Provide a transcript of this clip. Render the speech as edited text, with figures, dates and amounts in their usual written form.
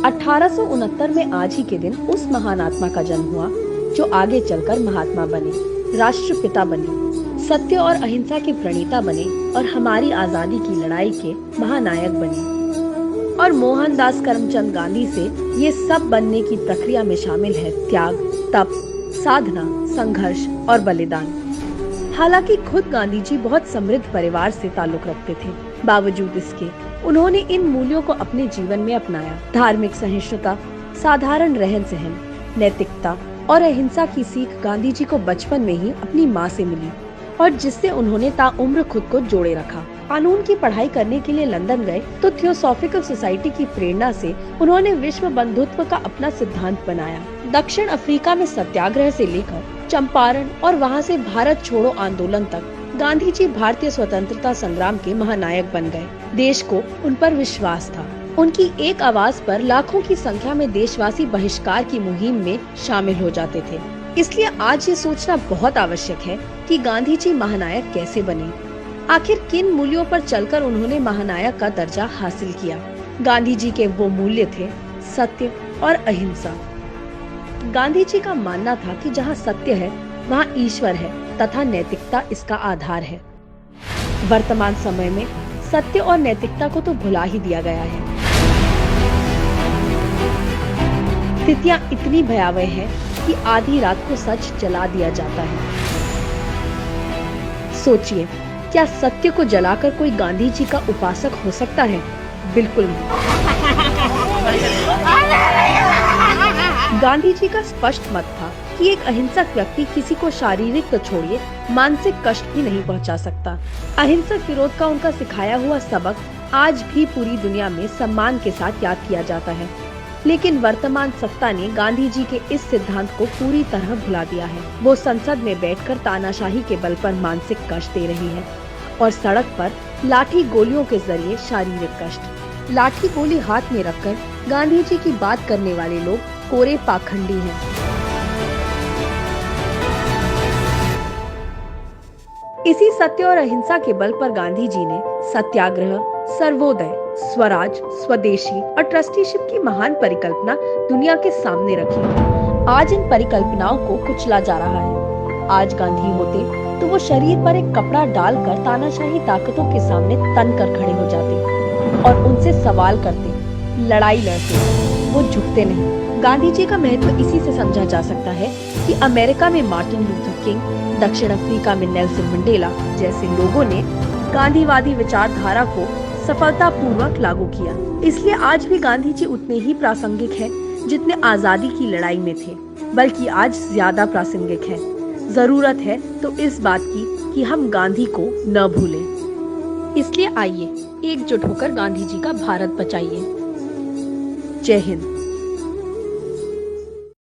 1869 में आज ही के दिन उस महान आत्मा का जन्म हुआ जो आगे चलकर महात्मा बने, राष्ट्रपिता बने, सत्य और अहिंसा के प्रणेता बने और हमारी आजादी की लड़ाई के महानायक बने। और मोहनदास करमचंद गांधी से ये सब बनने की प्रक्रिया में शामिल है त्याग, तप, साधना, संघर्ष और बलिदान। हालांकि खुद गांधी जी बहुत समृद्ध परिवार से ताल्लुक रखते थे, बावजूद इसके उन्होंने इन मूल्यों को अपने जीवन में अपनाया। धार्मिक सहिष्णुता, साधारण रहन सहन, नैतिकता और अहिंसा की सीख गांधी जी को बचपन में ही अपनी माँ से मिली और जिससे उन्होंने ताउम्र खुद को जोड़े रखा। कानून की पढ़ाई करने के लिए लंदन गए तो थियोसॉफिकल सोसाइटी की प्रेरणा से उन्होंने विश्व बंधुत्व का अपना सिद्धांत बनाया। दक्षिण अफ्रीका में सत्याग्रह से लेकर चंपारण और वहां से भारत छोड़ो आंदोलन तक गांधी जी भारतीय स्वतंत्रता संग्राम के महानायक बन गए। देश को उन पर विश्वास था। उनकी एक आवाज पर लाखों की संख्या में देशवासी बहिष्कार की मुहिम में शामिल हो जाते थे। इसलिए आज ये सोचना बहुत आवश्यक है कि गांधी जी महानायक कैसे बने, आखिर किन मूल्यों पर चलकर उन्होंने महानायक का दर्जा हासिल किया। गांधी जी के वो मूल्य थे सत्य और अहिंसा। गांधी जी का मानना था कि जहाँ सत्य है वहाँ ईश्वर है तथा नैतिकता इसका आधार है। वर्तमान समय में सत्य और नैतिकता को तो भुला ही दिया गया है। स्थितियाँ इतनी भयावह है कि आधी रात को सच जला दिया जाता है। सोचिए, क्या सत्य को जलाकर कोई गांधी जी का उपासक हो सकता है? बिल्कुल नहीं। गांधी जी का स्पष्ट मत था कि एक अहिंसक व्यक्ति किसी को शारीरिक तो छोड़िए मानसिक कष्ट भी नहीं पहुंचा सकता। अहिंसक विरोध का उनका सिखाया हुआ सबक आज भी पूरी दुनिया में सम्मान के साथ याद किया जाता है। लेकिन वर्तमान सत्ता ने गांधी जी के इस सिद्धांत को पूरी तरह भुला दिया है। वो संसद में बैठकर तानाशाही के बल पर मानसिक कष्ट दे रही है और सड़क पर लाठी गोलियों के जरिए शारीरिक कष्ट। लाठी गोली हाथ में रखकर गांधी जी की बात करने वाले लोग कोरे पाखंडी हैं। इसी सत्य और अहिंसा के बल पर गांधी जी ने सत्याग्रह, सर्वोदय, स्वराज, स्वदेशी और ट्रस्टीशिप की महान परिकल्पना दुनिया के सामने रखी। आज इन परिकल्पनाओं को कुचला जा रहा है। आज गांधी होते तो वो शरीर पर एक कपड़ा डालकर तानाशाही ताकतों के सामने तन कर खड़े हो जाते और उनसे सवाल करते, लड़ाई लड़ते। वो झुकते नहीं। गांधी जी का महत्व इसी से समझा जा सकता है कि अमेरिका में मार्टिन लूथर किंग, दक्षिण अफ्रीका में नेल्सन मंडेला जैसे लोगों ने गांधीवादी विचारधारा को सफलतापूर्वक लागू किया। इसलिए आज भी गांधी जी उतने ही प्रासंगिक हैं जितने आजादी की लड़ाई में थे, बल्कि आज ज्यादा प्रासंगिक है। जरूरत है तो इस बात की कि हम गांधी को न भूलें। इसलिए आइए एकजुट होकर गांधी जी का भारत बचाइए। जय हिंद।